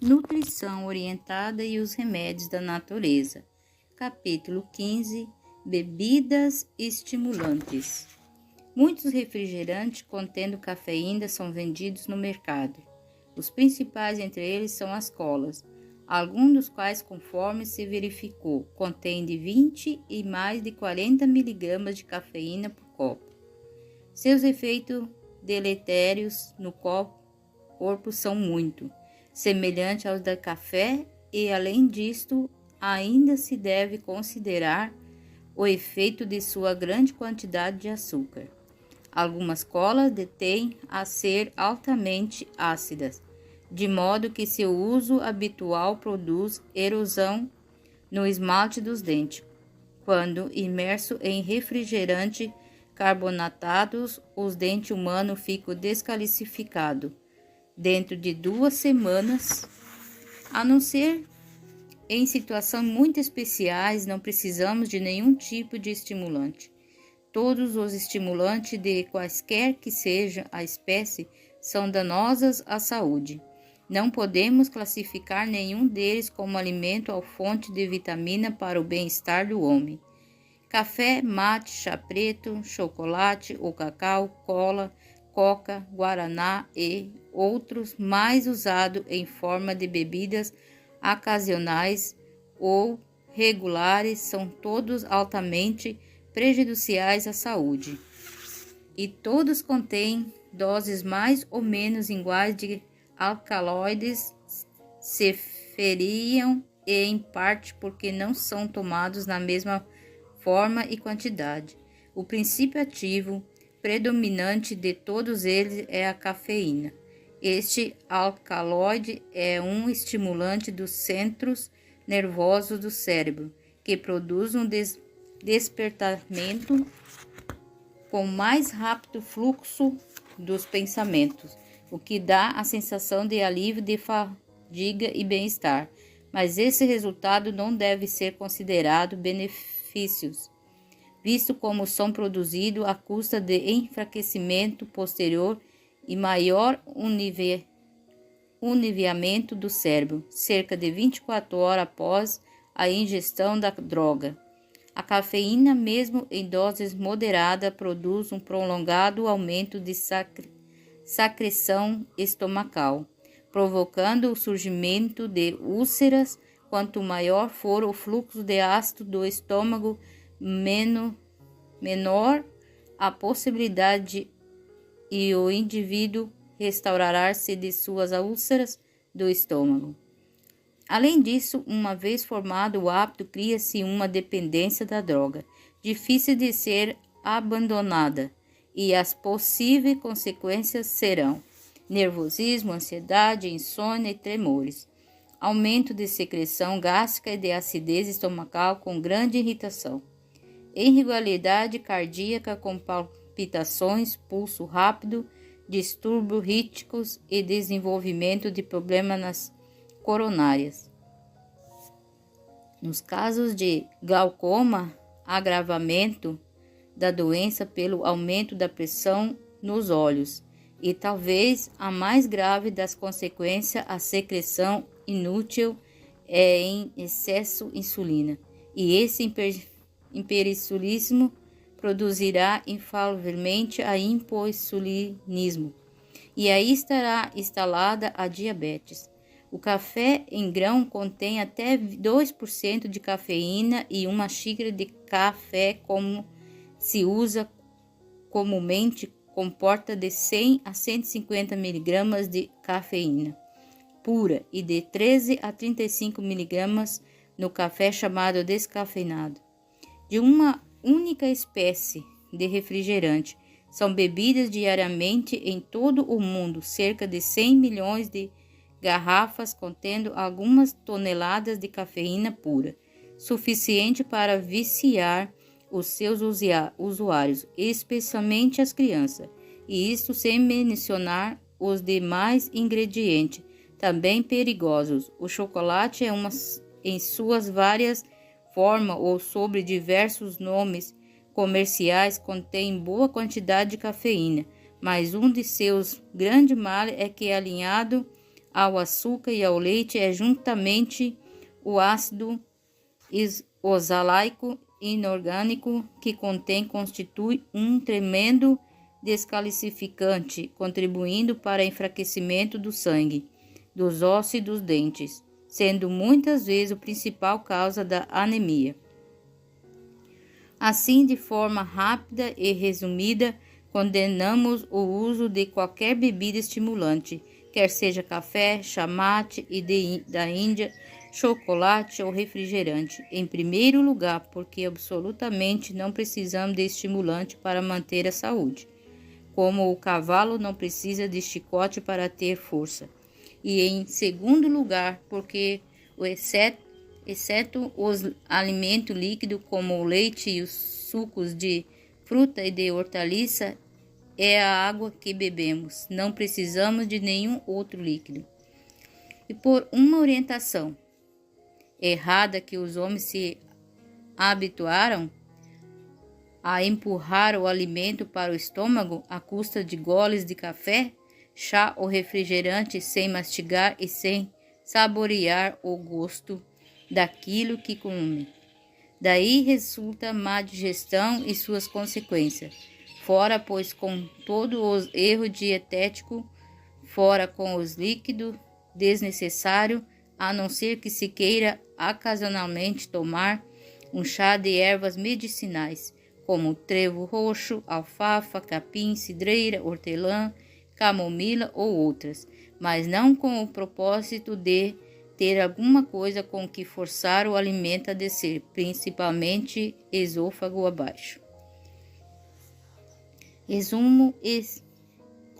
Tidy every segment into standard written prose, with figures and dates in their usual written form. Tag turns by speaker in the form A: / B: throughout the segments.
A: Nutrição orientada e os remédios da natureza. Capítulo 15. Bebidas estimulantes. Muitos refrigerantes contendo cafeína são vendidos no mercado. Os principais entre eles são as colas, alguns dos quais, conforme se verificou, contêm de 20 e mais de 40 mg de cafeína por copo. Seus efeitos deletérios no corpo são muito semelhantes aos do café e, além disto, ainda se deve considerar o efeito de sua grande quantidade de açúcar. Algumas colas detêm a ser altamente ácidas, de modo que seu uso habitual produz erosão no esmalte dos dentes. Quando imerso em refrigerante carbonatados, os dentes humanos ficam descalcificados dentro de 2 semanas, a não ser em situações muito especiais. Não precisamos de nenhum tipo de estimulante. Todos os estimulantes, de quaisquer que seja a espécie, são danosos à saúde. Não podemos classificar nenhum deles como alimento ou fonte de vitamina para o bem-estar do homem. Café, mate, chá preto, chocolate ou cacau, cola, coca, guaraná e outros mais usados em forma de bebidas ocasionais ou regulares são todos altamente prejudiciais à saúde. E todos contêm doses mais ou menos iguais de alcaloides, se feriam e em parte porque não são tomados na mesma forma e quantidade. O princípio ativo predominante de todos eles é a cafeína. Este alcaloide é um estimulante dos centros nervosos do cérebro, que produz um despertamento com mais rápido fluxo dos pensamentos, o que dá a sensação de alívio, de fadiga e bem-estar. Mas esse resultado não deve ser considerado benefícios, visto como são produzidos à custa de enfraquecimento posterior e maior univiamento do cérebro, cerca de 24 horas após a ingestão da droga. A cafeína, mesmo em doses moderadas, produz um prolongado aumento de secreção estomacal, provocando o surgimento de úlceras. Quanto maior for o fluxo de ácido do estômago, menor a possibilidade e o indivíduo restaurará-se de suas úlceras do estômago. Além disso, uma vez formado o hábito, cria-se uma dependência da droga, difícil de ser abandonada, e as possíveis consequências serão nervosismo, ansiedade, insônia e tremores, aumento de secreção gástrica e de acidez estomacal com grande irritação, irregularidade cardíaca com palpitações, pulso rápido, distúrbios rítmicos e desenvolvimento de problemas nas coronárias. Nos casos de glaucoma, agravamento da doença pelo aumento da pressão nos olhos e talvez a mais grave das consequências, a secreção inútil em excesso de insulina. E esse hiperinsulinismo produzirá infalivelmente a hipoinsulinismo, e aí estará instalada a diabetes. O café em grão contém até 2% de cafeína e uma xícara de café, como se usa comumente, comporta de 100 a 150 mg de cafeína pura e de 13 a 35 mg no café chamado descafeinado. De uma única espécie de refrigerante são bebidas diariamente em todo o mundo cerca de 100 milhões de garrafas contendo algumas toneladas de cafeína pura, suficiente para viciar os seus usuários, especialmente as crianças, e isto sem mencionar os demais ingredientes, também perigosos. O chocolate é em suas várias formas ou sob diversos nomes comerciais, contém boa quantidade de cafeína, mas um de seus grandes males é que, alinhado ao açúcar e ao leite é juntamente o ácido oxalaico inorgânico que constitui um tremendo descalcificante, contribuindo para o enfraquecimento do sangue, dos ossos e dos dentes, sendo muitas vezes a principal causa da anemia. Assim, de forma rápida e resumida, condenamos o uso de qualquer bebida estimulante, quer seja café, chá mate e da Índia, chocolate ou refrigerante. Em primeiro lugar, porque absolutamente não precisamos de estimulante para manter a saúde, como o cavalo não precisa de chicote para ter força. E em segundo lugar, porque exceto os alimentos líquidos como o leite e os sucos de fruta e de hortaliça, é a água que bebemos. Não precisamos de nenhum outro líquido. E por uma orientação errada que os homens se habituaram a empurrar o alimento para o estômago à custa de goles de café, chá ou refrigerante sem mastigar e sem saborear o gosto daquilo que come. Daí resulta má digestão e suas consequências. Fora, pois, com todo o erro dietético, fora com os líquidos desnecessários, a não ser que se queira ocasionalmente tomar um chá de ervas medicinais, como trevo roxo, alfafa, capim, cidreira, hortelã, camomila ou outras, mas não com o propósito de ter alguma coisa com que forçar o alimento a descer, principalmente esôfago abaixo. Resumo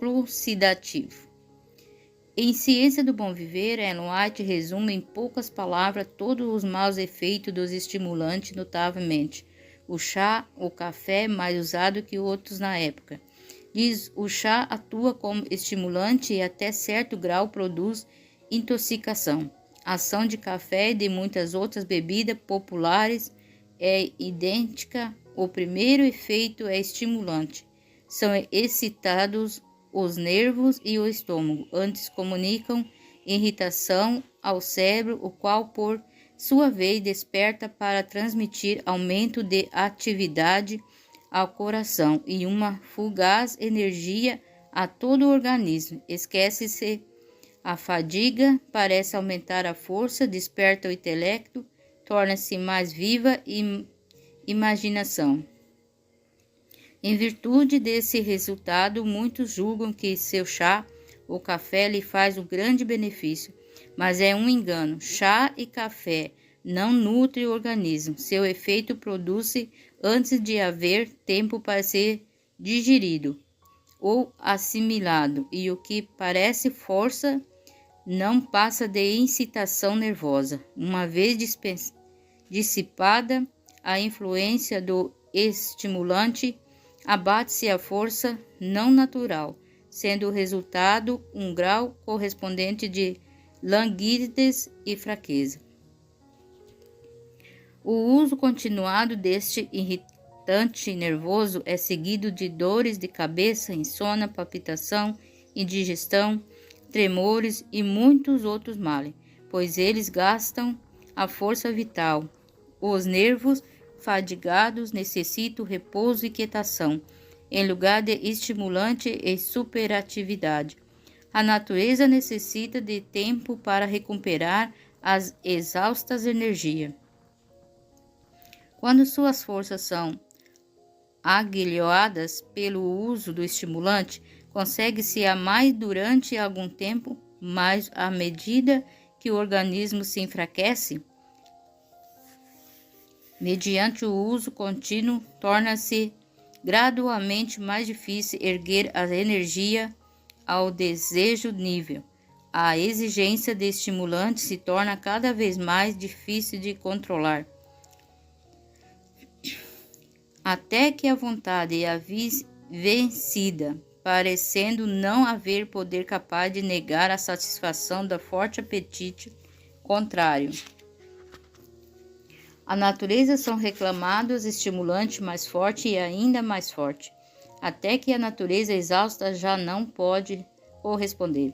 A: elucidativo. Em Ciência do Bom Viver, Ellen White resume em poucas palavras todos os maus efeitos dos estimulantes notavelmente. O chá, o café, mais usado que outros na época. Diz, o chá atua como estimulante e até certo grau produz intoxicação. A ação de café e de muitas outras bebidas populares é idêntica. O primeiro efeito é estimulante. São excitados os nervos e o estômago. Antes comunicam irritação ao cérebro, o qual, por sua vez, desperta para transmitir aumento de atividade ao coração e uma fugaz energia a todo o organismo. Esquece-se a fadiga, parece aumentar a força, desperta o intelecto, torna-se mais viva e imaginação. Em virtude desse resultado, muitos julgam que seu chá ou café lhe faz um grande benefício, mas é um engano. Chá e café não nutrem o organismo. Seu efeito produz-se antes de haver tempo para ser digerido ou assimilado, e o que parece força não passa de incitação nervosa. Uma vez dissipada a influência do estimulante, abate-se a força não natural, sendo o resultado um grau correspondente de languidez e fraqueza. O uso continuado deste irritante nervoso é seguido de dores de cabeça, insônia, palpitação, indigestão, tremores e muitos outros males, pois eles gastam a força vital. Os nervos fadigados necessitam repouso e quietação, em lugar de estimulante e superatividade. A natureza necessita de tempo para recuperar as exaustas energias. Quando suas forças são aguilhoadas pelo uso do estimulante, consegue-se a mais durante algum tempo, mas à medida que o organismo se enfraquece, mediante o uso contínuo, torna-se gradualmente mais difícil erguer a energia ao desejo nível. A exigência de estimulante se torna cada vez mais difícil de controlar, até que a vontade é vencida, parecendo não haver poder capaz de negar a satisfação do forte apetite contrário. A natureza são reclamados estimulantes mais fortes e ainda mais fortes, até que a natureza exausta já não pode corresponder.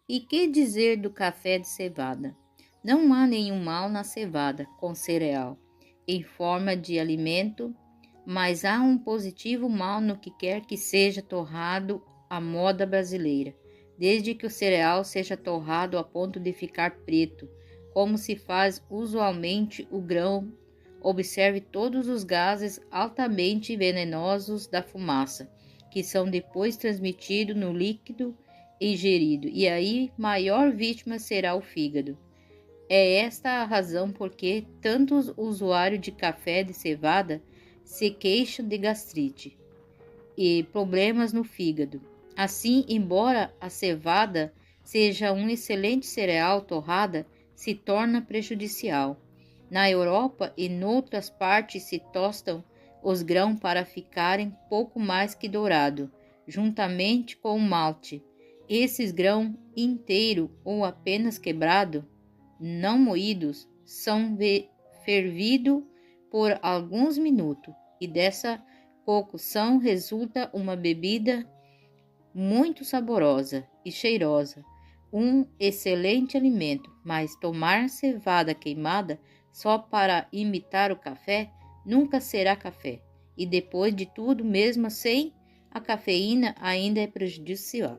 A: E que dizer do café de cevada? Não há nenhum mal na cevada com cereal, em forma de alimento, mas há um positivo mal no que quer que seja torrado à moda brasileira, desde que o cereal seja torrado a ponto de ficar preto, como se faz usualmente o grão. Observe todos os gases altamente venenosos da fumaça, que são depois transmitidos no líquido ingerido, e aí maior vítima será o fígado. É esta a razão por que tantos usuários de café de cevada se queixam de gastrite e problemas no fígado. Assim, embora a cevada seja um excelente cereal torrada, se torna prejudicial. Na Europa e noutras partes se tostam os grãos para ficarem pouco mais que dourado, juntamente com o malte. Esses grãos inteiro ou apenas quebrado, não moídos, são fervidos por alguns minutos e dessa cocção resulta uma bebida muito saborosa e cheirosa, um excelente alimento, mas tomar cevada queimada só para imitar o café nunca será café. E depois de tudo, mesmo sem a cafeína, ainda é prejudicial.